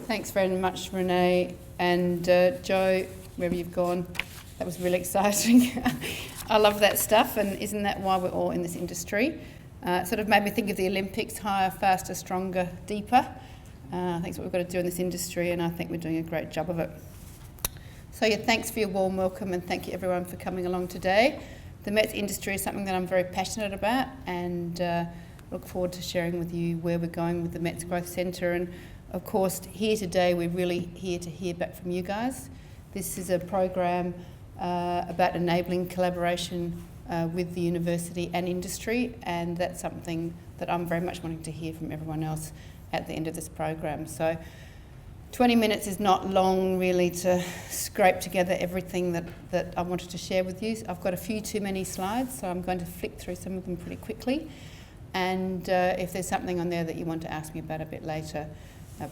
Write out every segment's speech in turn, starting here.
Thanks very much, Renee. And Joe, wherever you've gone, that was really exciting. I love that stuff, and isn't that why we're all in this industry? It sort of made me think of the Olympics: higher, faster, stronger, deeper. I think it's what we've got to do in this industry, and I think we're doing a great job of it. So yeah, thanks for your warm welcome, and thank you everyone for coming along today. The METS industry is something that I'm very passionate about, and look forward to sharing with you where we're going with the METS Growth Centre. And of course, here today, we're really here to hear back from you guys. This is a program about enabling collaboration with the university and industry, and that's something that I'm very much wanting to hear from everyone else at the end of this program. So 20 minutes is not long really to scrape together everything that I wanted to share with you. I've got a few too many slides, so I'm going to flick through some of them pretty quickly. And if there's something on there that you want to ask me about a bit later,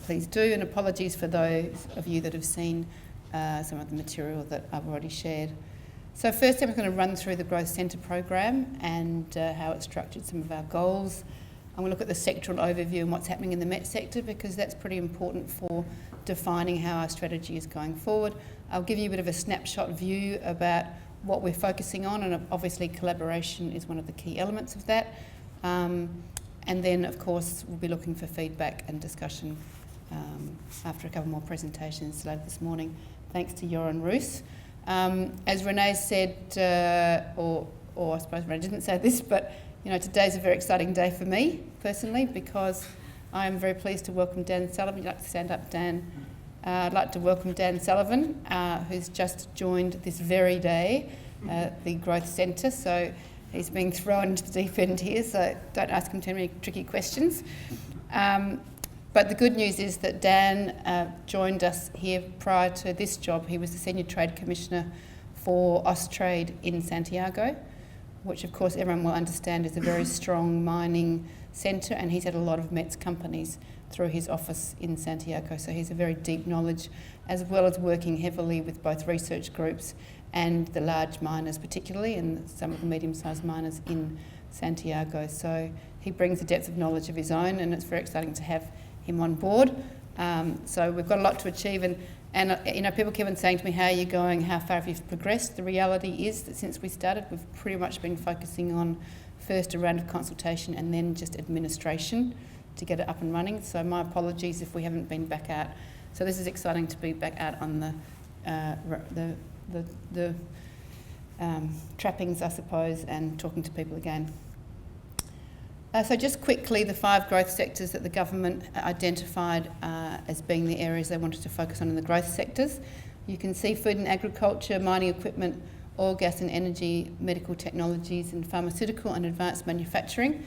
please do. And apologies for those of you that have seen some of the material that I've already shared. So first I'm going to run through the Growth Centre program and how it's structured, some of our goals. I'm going to look at the sectoral overview and what's happening in the MET sector, because that's pretty important for defining how our strategy is going forward. I'll give you a bit of a snapshot view about what we're focusing on, and obviously collaboration is one of the key elements of that. And then, of course, we'll be looking for feedback and discussion after a couple more presentations later this morning. Thanks to Joran Roos. As Renee said, or I suppose Renee didn't say this, but you know, today's a very exciting day for me personally, because I am very pleased to welcome Dan Sullivan. You'd like to stand up, Dan? I'd like to welcome Dan Sullivan, who's just joined this very day the Growth Centre. So he's being thrown into the deep end here, so don't ask him too many tricky questions. But the good news is that Dan joined us here prior to this job. He was the Senior Trade Commissioner for Austrade in Santiago, which of course everyone will understand is a very strong mining centre, and he's had a lot of METS companies through his office in Santiago, so he's a very deep knowledge, as well as working heavily with both research groups and the large miners particularly, and some of the medium-sized miners in Santiago. So he brings a depth of knowledge of his own, and it's very exciting to have him on board. So we've got a lot to achieve, and you know, people keep on saying to me, how are you going, how far have you progressed? The reality is that since we started, we've pretty much been focusing on first a round of consultation and then just administration to get it up and running. So my apologies if we haven't been back out. So this is exciting to be back out on the trappings, I suppose, and talking to people again. So just quickly, the 5 growth sectors that the government identified as being the areas they wanted to focus on in the growth sectors. You can see food and agriculture, mining equipment, oil, gas and energy, medical technologies and pharmaceutical and advanced manufacturing.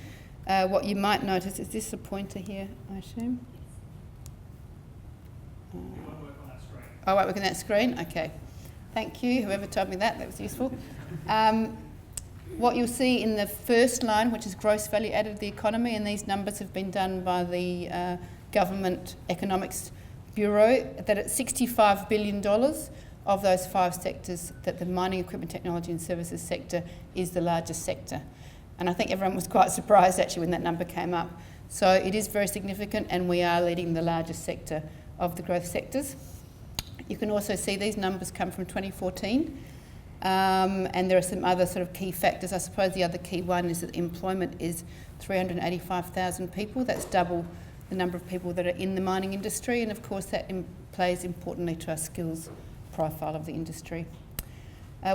What you might notice, is this a pointer here, I assume? You want to work on that screen. I won't work on that screen? Okay. Thank you, whoever told me that was useful. What you'll see in the first line, which is gross value added of the economy, and these numbers have been done by the Government Economics Bureau, that at $65 billion of those 5 sectors, that the mining, equipment, technology and services sector is the largest sector. And I think everyone was quite surprised actually when that number came up. So it is very significant, and we are leading the largest sector of the growth sectors. You can also see these numbers come from 2014. And there are some other sort of key factors. I suppose the other key one is that employment is 385,000 people. That's double the number of people that are in the mining industry, and of course that plays importantly to our skills profile of the industry.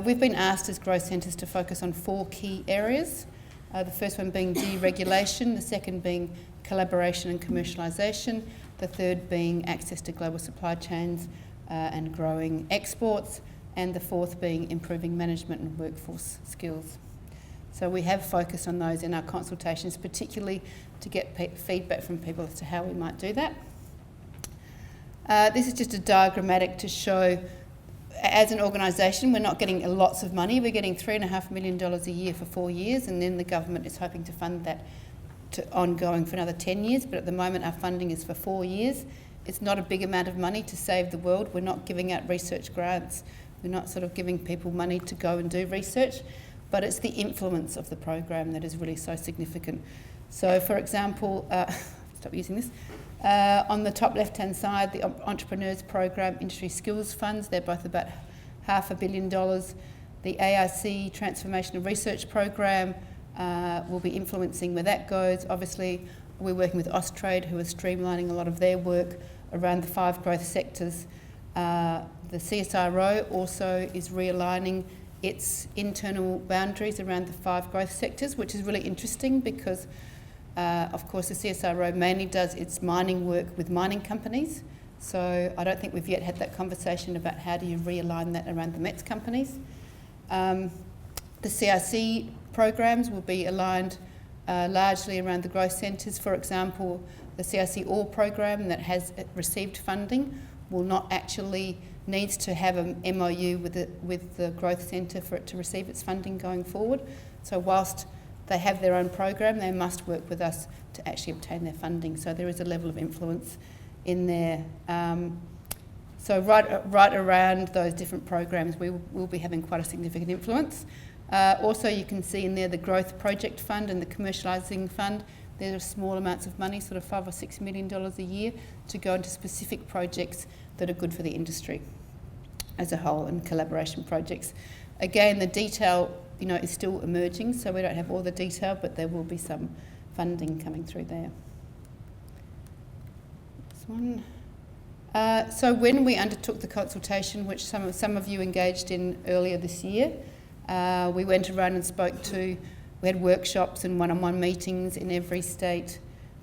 We've been asked as growth centres to focus on 4 key areas. The first one being deregulation, the second being collaboration and commercialisation, the third being access to global supply chains and growing exports, and the fourth being improving management and workforce skills. So we have focused on those in our consultations, particularly to get feedback from people as to how we might do that. This is just a diagrammatic to show, as an organisation, we're not getting lots of money. We're getting $3.5 million a year for 4 years, and then the government is hoping to fund that to ongoing for another 10 years, but at the moment our funding is for 4 years. It's not a big amount of money to save the world. We're not giving out research grants. We're not sort of giving people money to go and do research, but it's the influence of the program that is really so significant. So, for example, stop using this. On the top left-hand side, the Entrepreneurs Program Industry Skills Funds, they're both about $500 million. The ARC Transformational Research Program will be influencing where that goes. Obviously, we're working with Austrade, who are streamlining a lot of their work around the 5 growth sectors. The CSIRO also is realigning its internal boundaries around the 5 growth sectors, which is really interesting because, of course, the CSIRO mainly does its mining work with mining companies. So I don't think we've yet had that conversation about how do you realign that around the METS companies. The CRC programs will be aligned largely around the growth centres. For example, the CRC All program that has received funding will not actually needs to have an MOU with the growth centre for it to receive its funding going forward. So whilst they have their own program, they must work with us to actually obtain their funding. So there is a level of influence in there. So right around those different programs, we will be having quite a significant influence. Also, you can see in there the Growth Project Fund and the Commercialising Fund. There are small amounts of money, sort of $5 or $6 million a year, to go into specific projects that are good for the industry as a whole and collaboration projects. Again, the detail, is still emerging, so we don't have all the detail, but there will be some funding coming through there. This one. So when we undertook the consultation, which some of you engaged in earlier this year, we went around and we had workshops and one-on-one meetings in every state,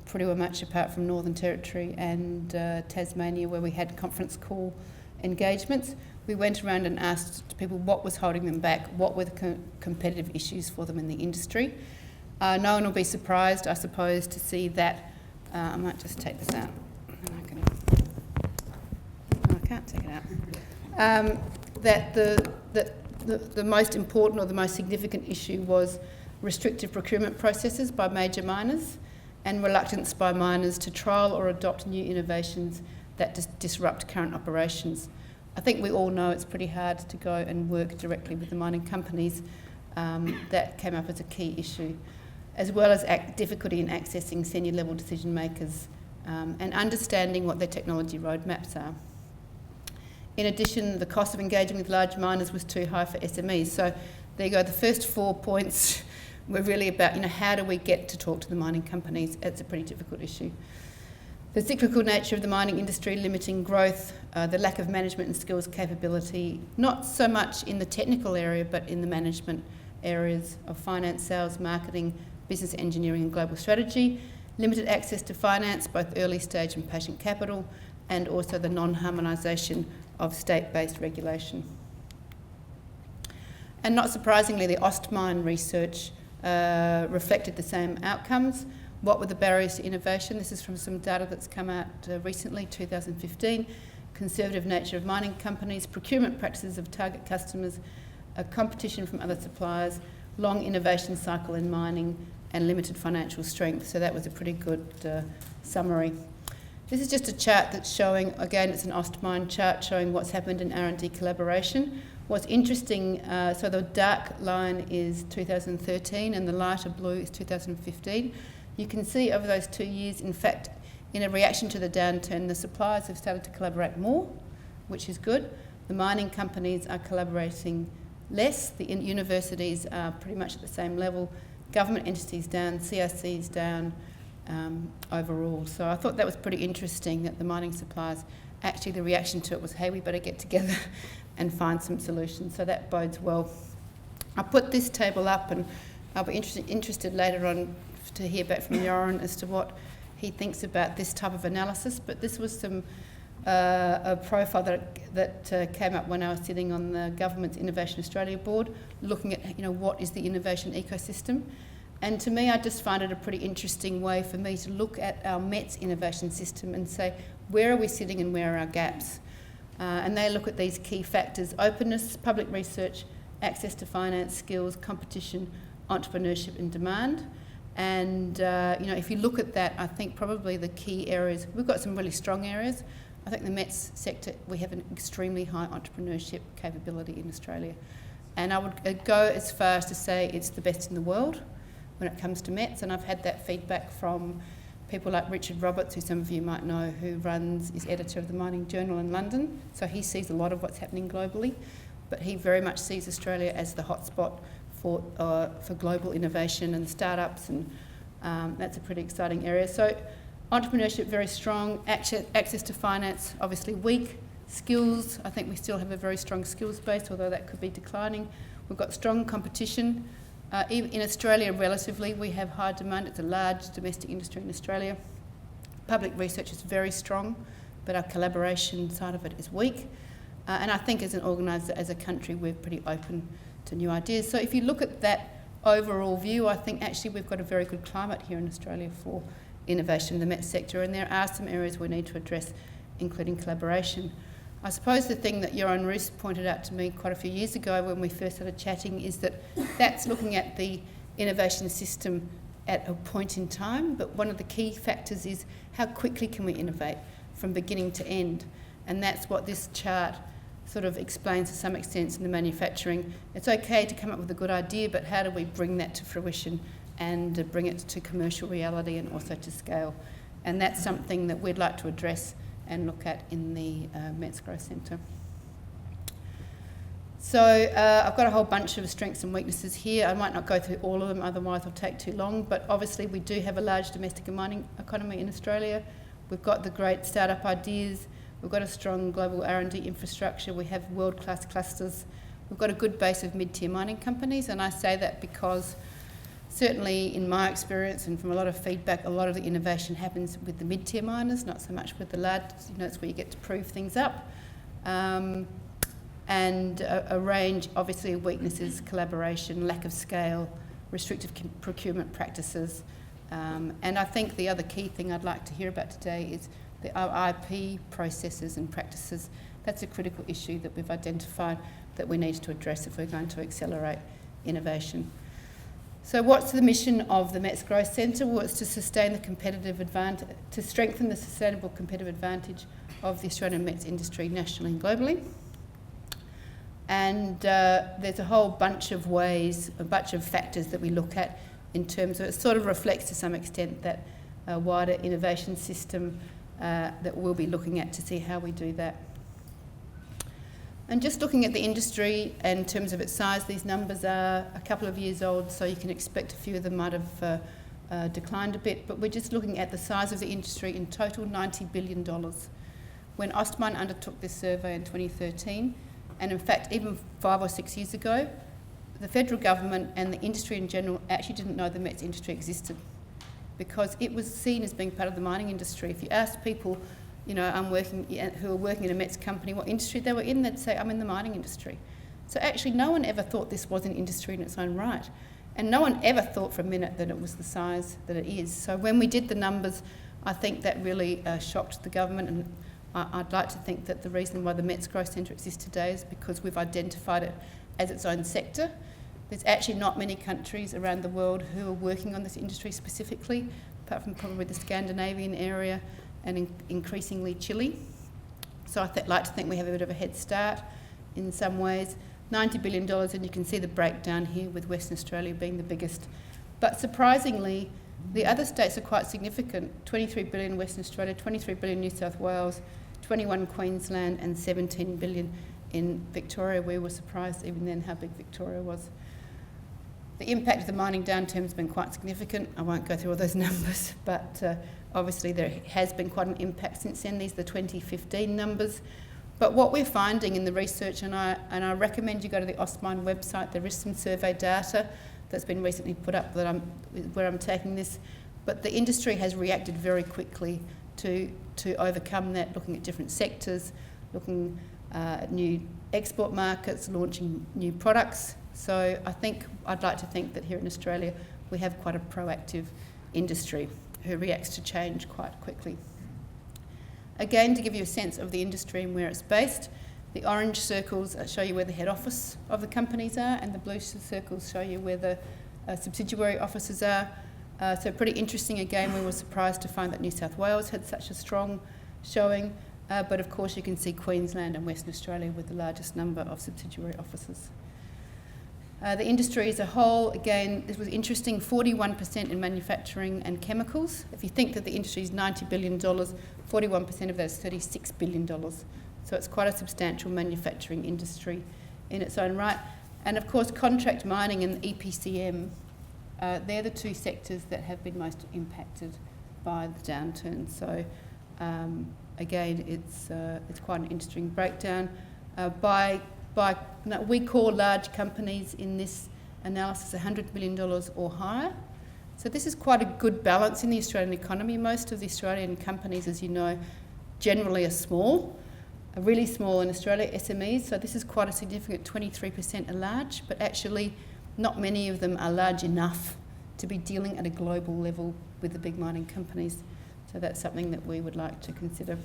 pretty much apart from Northern Territory and Tasmania, where we had conference call engagements. We went around and asked people what was holding them back, what were the competitive issues for them in the industry. No one will be surprised, I suppose, to see that. I might just take this out. I can't take it out. That the most important or the most significant issue was restrictive procurement processes by major miners and reluctance by miners to trial or adopt new innovations that disrupt current operations. I think we all know it's pretty hard to go and work directly with the mining companies. That came up as a key issue, as well as difficulty in accessing senior level decision makers and understanding what their technology roadmaps are. In addition, the cost of engaging with large miners was too high for SMEs. So there you go, the first 4 points were really about, how do we get to talk to the mining companies? It's a pretty difficult issue. The cyclical nature of the mining industry, limiting growth, the lack of management and skills capability, not so much in the technical area, but in the management areas of finance, sales, marketing, business engineering and global strategy, limited access to finance, both early stage and patient capital, and also the non-harmonisation of state-based regulation. And not surprisingly, the Ostmine research reflected the same outcomes. What were the barriers to innovation? This is from some data that's come out recently, 2015. Conservative nature of mining companies, procurement practices of target customers, competition from other suppliers, long innovation cycle in mining, and limited financial strength. So that was a pretty good summary. This is just a chart that's showing, again, it's an Ostmine chart showing what's happened in R&D collaboration. What's interesting, so the dark line is 2013 and the lighter blue is 2015. You can see over those 2 years, in fact, in a reaction to the downturn, the suppliers have started to collaborate more, which is good. The mining companies are collaborating less. The universities are pretty much at the same level. Government entities down, CRCs down overall. So I thought that was pretty interesting that the mining suppliers, actually the reaction to it was, hey, we better get together and find some solutions. So that bodes well. I put this table up and I'll be interested later on to hear back from Joran as to what he thinks about this type of analysis. But this was a profile that came up when I was sitting on the government's Innovation Australia board, looking at what is the innovation ecosystem. And to me, I just find it a pretty interesting way for me to look at our METS innovation system and say, where are we sitting and where are our gaps? And they look at these key factors: openness, public research, access to finance, skills, competition, entrepreneurship and demand. And if you look at that, I think probably the key areas, we've got some really strong areas. I think the METS sector, we have an extremely high entrepreneurship capability in Australia. And I would go as far as to say it's the best in the world when it comes to METS, and I've had that feedback from people like Richard Roberts, who some of you might know, who is editor of the Mining Journal in London. So he sees a lot of what's happening globally, but he very much sees Australia as the hotspot for global innovation and startups, and that's a pretty exciting area. So entrepreneurship very strong, access to finance obviously weak, skills, I think we still have a very strong skills base, although that could be declining. We've got strong competition. Even in Australia, relatively, we have high demand. It's a large domestic industry in Australia. Public research is very strong, but our collaboration side of it is weak. And I think as an organiser, as a country, we're pretty open to new ideas. So if you look at that overall view, I think actually we've got a very good climate here in Australia for innovation in the MET sector, and there are some areas we need to address, including collaboration. I suppose the thing that Joran Roos pointed out to me quite a few years ago when we first started chatting is that that's looking at the innovation system at a point in time, but one of the key factors is how quickly can we innovate from beginning to end, and that's what this chart sort of explains to some extent in the manufacturing. It's okay to come up with a good idea, but how do we bring that to fruition and bring it to commercial reality and also to scale? And that's something that we'd like to address and look at in the METS Growth Centre. So I've got a whole bunch of strengths and weaknesses here. I might not go through all of them, otherwise it'll take too long, but obviously we do have a large domestic and mining economy in Australia. We've got the great startup ideas. We've got a strong global R&D infrastructure. We have world-class clusters. We've got a good base of mid-tier mining companies, and I say that because certainly in my experience and from a lot of feedback, a lot of the innovation happens with the mid-tier miners, not so much with the large. It's where you get to prove things up. And a range, obviously, of weaknesses: collaboration, lack of scale, restrictive procurement practices. And I think the other key thing I'd like to hear about today is our IP processes and practices. That's a critical issue that we've identified that we need to address if we're going to accelerate innovation. So what's the mission of the METS Growth Centre? Well, it's to sustain the competitive advantage, to strengthen the sustainable competitive advantage of the Australian METS industry nationally and globally. And there's a whole bunch of ways, a bunch of factors that we look at in terms of, it sort of reflects to some extent that wider innovation system that we'll be looking at to see how we do that. And just looking at the industry in terms of its size, these numbers are a couple of years old, so you can expect a few of them might have declined a bit, but we're just looking at the size of the industry in total, $90 billion. When Ostmine undertook this survey in 2013, and in fact even 5 or 6 years ago, the federal government and the industry in general actually didn't know the METS industry existed, because it was seen as being part of the mining industry. If you ask people, who are working in a METS company, what industry they were in, they'd say, I'm in the mining industry. So actually no one ever thought this was an industry in its own right. And no one ever thought for a minute that it was the size that it is. So when we did the numbers, I think that really shocked the government, and I'd like to think that the reason why the METS Growth Centre exists today is because we've identified it as its own sector. There's actually not many countries around the world who are working on this industry specifically, apart from probably the Scandinavian area and increasingly Chile. So I'd like to think we have a bit of a head start in some ways. $90 billion, and you can see the breakdown here with Western Australia being the biggest. But surprisingly, the other states are quite significant. 23 billion Western Australia, 23 billion New South Wales, 21 Queensland, and 17 billion in Victoria. We were surprised even then how big Victoria was. The impact of the mining downturn has been quite significant. I won't go through all those numbers, but obviously there has been quite an impact since then. These are the 2015 numbers. But what we're finding in the research, and I recommend you go to the Ostmine website, there is some survey data that's been recently put up where I'm taking this, but the industry has reacted very quickly to overcome that, looking at different sectors, looking at new export markets, launching new products. So I'd like to think that here in Australia we have quite a proactive industry who reacts to change quite quickly. Again, to give you a sense of the industry and where it's based, the orange circles show you where the head office of the companies are, and the blue circles show you where the subsidiary offices are. So pretty interesting. Again, we were surprised to find that New South Wales had such a strong showing, but of course you can see Queensland and Western Australia with the largest number of subsidiary offices. The industry as a whole, again, this was interesting, 41% in manufacturing and chemicals. If you think that the industry is $90 billion, 41% of that is $36 billion. So it's quite a substantial manufacturing industry in its own right. And of course, contract mining and EPCM, they're the two sectors that have been most impacted by the downturn. So again, it's quite an interesting breakdown. We call large companies in this analysis $100 million or higher. So this is quite a good balance in the Australian economy. Most of the Australian companies, as you know, generally are small, are really small in Australia, SMEs. So this is quite a significant 23% are large, but actually not many of them are large enough to be dealing at a global level with the big mining companies. So that's something that we would like to consider.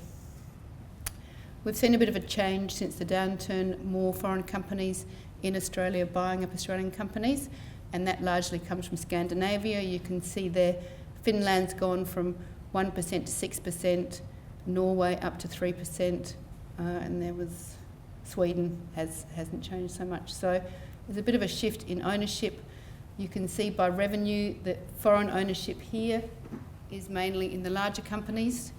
We've seen a bit of a change since the downturn, more foreign companies in Australia buying up Australian companies, and that largely comes from Scandinavia. You can see there Finland's gone from 1% to 6%, Norway up to 3%, and there was Sweden hasn't changed so much. So there's a bit of a shift in ownership. You can see by revenue that foreign ownership here is mainly in the larger companies,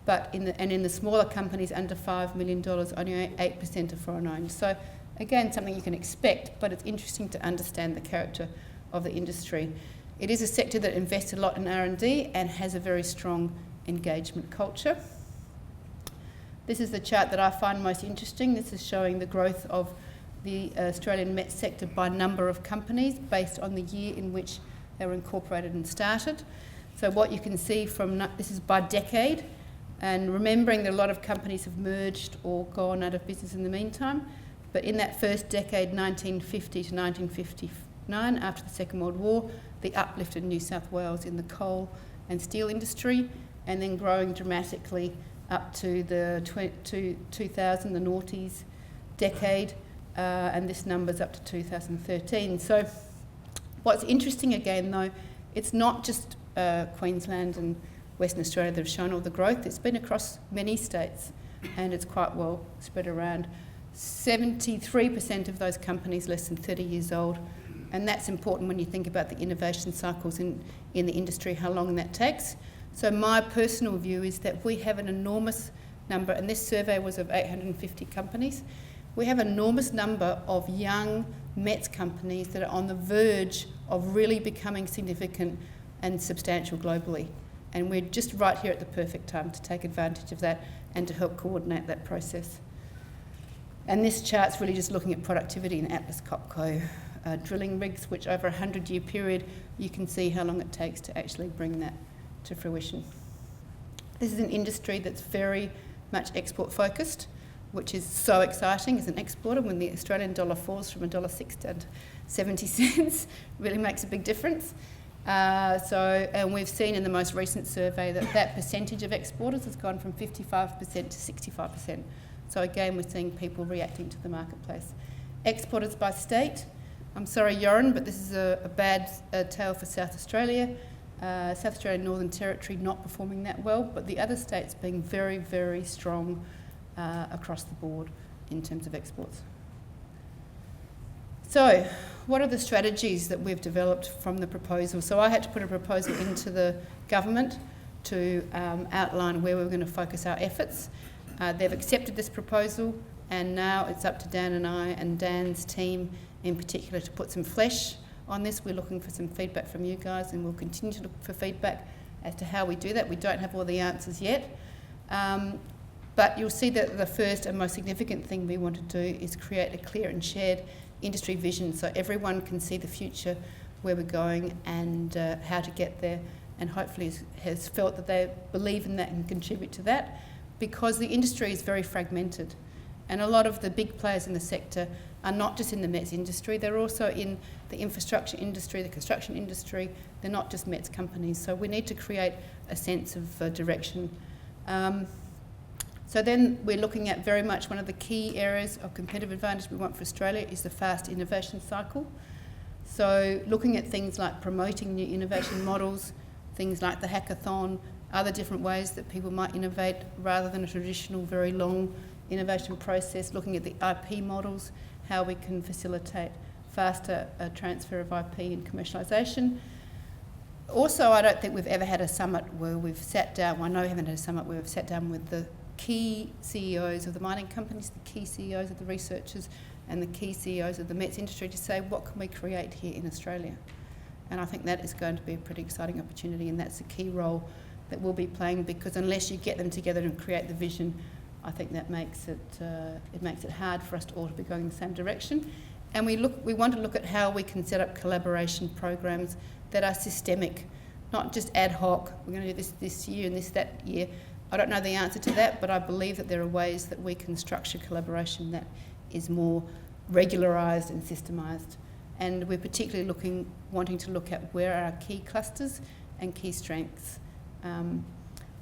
but in the smaller companies under $5 million, only 8% are foreign owned. So again, something you can expect, but it's interesting to understand the character of the industry. It is a sector that invests a lot in R&D and has a very strong engagement culture. This is the chart that I find most interesting. This is showing the growth of the Australian met sector by number of companies based on the year in which they were incorporated and started. So what you can see from, this is by decade, and remembering that a lot of companies have merged or gone out of business in the meantime, but in that first decade, 1950 to 1959, after the Second World War, the uplift in New South Wales in the coal and steel industry, and then growing dramatically up to the 2000, the noughties decade, and this number's up to 2013. So what's interesting again though, it's not just Queensland and Western Australia that have shown all the growth. It's been across many states and it's quite well spread around. 73% of those companies less than 30 years old, and that's important when you think about the innovation cycles in the industry, how long that takes. So my personal view is that we have an enormous number, and this survey was of 850 companies, we have an enormous number of young METS companies that are on the verge of really becoming significant and substantial globally. And we're just right here at the perfect time to take advantage of that and to help coordinate that process. And this chart's really just looking at productivity in Atlas Copco drilling rigs, which over a 100-year period, you can see how long it takes to actually bring that to fruition. This is an industry that's very much export focused, which is so exciting as an exporter. When the Australian dollar falls from $1.06 down to 70 cents, really makes a big difference. And we've seen in the most recent survey that percentage of exporters has gone from 55% to 65%. So again, we're seeing people reacting to the marketplace. Exporters by state. I'm sorry, Yoran, but this is a bad tale for South Australia. South Australia and Northern Territory not performing that well, but the other states being very, very strong across the board in terms of exports. So, what are the strategies that we've developed from the proposal? So I had to put a proposal into the government to outline where we were going to focus our efforts. They've accepted this proposal, and now it's up to Dan and I and Dan's team in particular to put some flesh on this. We're looking for some feedback from you guys, and we'll continue to look for feedback as to how we do that. We don't have all the answers yet. But you'll see that the first and most significant thing we want to do is create a clear and shared industry vision so everyone can see the future, where we're going and how to get there, and hopefully has felt that they believe in that and contribute to that, because the industry is very fragmented and a lot of the big players in the sector are not just in the METS industry, they're also in the infrastructure industry, the construction industry, they're not just METS companies, so we need to create a sense of direction. So then we're looking at very much one of the key areas of competitive advantage we want for Australia is the fast innovation cycle. So looking at things like promoting new innovation models, things like the hackathon, other different ways that people might innovate rather than a traditional very long innovation process, looking at the IP models, how we can facilitate faster transfer of IP and commercialisation. Also, I don't think we've ever had a summit where we've sat down, well, I know we haven't had a summit where we've sat down with the key CEOs of the mining companies, the key CEOs of the researchers, and the key CEOs of the METS industry to say, what can we create here in Australia? And I think that is going to be a pretty exciting opportunity, and that's a key role that we'll be playing, because unless you get them together and create the vision, I think that makes it hard for us all to be going in the same direction. And we want to look at how we can set up collaboration programs that are systemic, not just ad hoc. We're going to do this year and that year. I don't know the answer to that, but I believe that there are ways that we can structure collaboration that is more regularised and systemised. And we're particularly wanting to look at where are our key clusters and key strengths.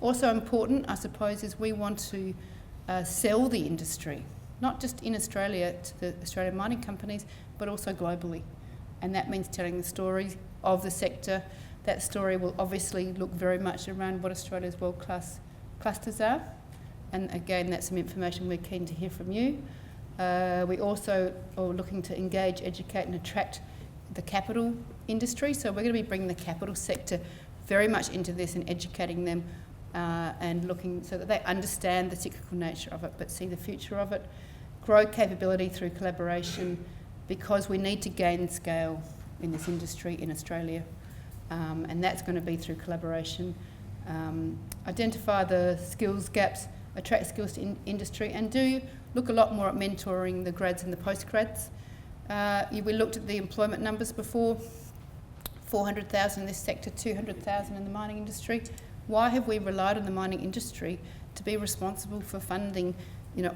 Also important, I suppose, is we want to sell the industry, not just in Australia to the Australian mining companies, but also globally. And that means telling the story of the sector. That story will obviously look very much around what Australia's world-class clusters are. And again, that's some information we're keen to hear from you. We also are looking to engage, educate and attract the capital industry. So we're going to be bringing the capital sector very much into this and educating them and looking so that they understand the cyclical nature of it but see the future of it. Grow capability through collaboration, because we need to gain scale in this industry in Australia, and that's going to be through collaboration. Identify the skills gaps, attract skills to industry, and do look a lot more at mentoring the grads and the postgrads. We looked at the employment numbers before, 400,000 in this sector, 200,000 in the mining industry. Why have we relied on the mining industry to be responsible for funding,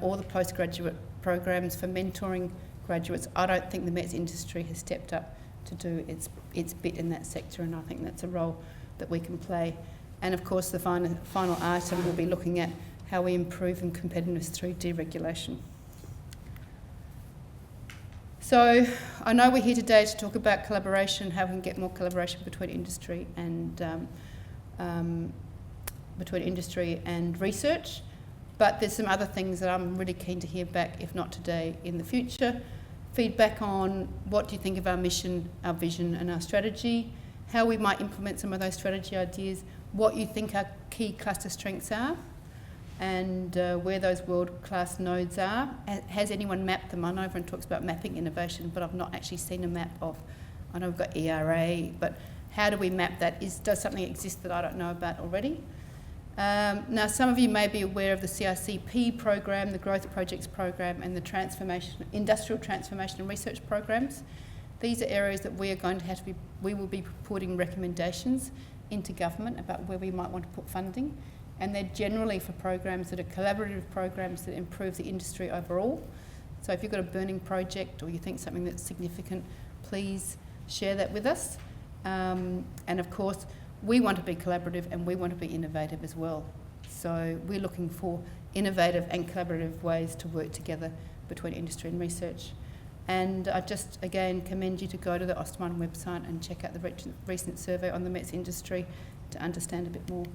all the postgraduate programs for mentoring graduates? I don't think the METS industry has stepped up to do its bit in that sector, and I think that's a role that we can play. And of course, the final item will be looking at how we improve in competitiveness through deregulation. So I know we're here today to talk about collaboration, how we can get more collaboration between industry and research, but there's some other things that I'm really keen to hear back, if not today, in the future. Feedback on what do you think of our mission, our vision and our strategy, how we might implement some of those strategy ideas, what you think our key cluster strengths are, and where those world-class nodes are. Has anyone mapped them? I know everyone talks about mapping innovation, but I've not actually seen a map of, I know we've got ERA, but how do we map that? Does something exist that I don't know about already? Now, some of you may be aware of the CICP program, the Growth Projects program, and the Industrial Transformation and Research programs. These are areas that we will be putting recommendations into government about where we might want to put funding, and they're generally for programs that are collaborative programs that improve the industry overall. So if you've got a burning project or you think something that's significant, please share that with us. And of course, we want to be collaborative and we want to be innovative as well. So we're looking for innovative and collaborative ways to work together between industry and research. And I just, again, commend you to go to the Australian website and check out the recent survey on the METS industry to understand a bit more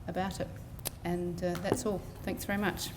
about it. And that's all. Thanks very much.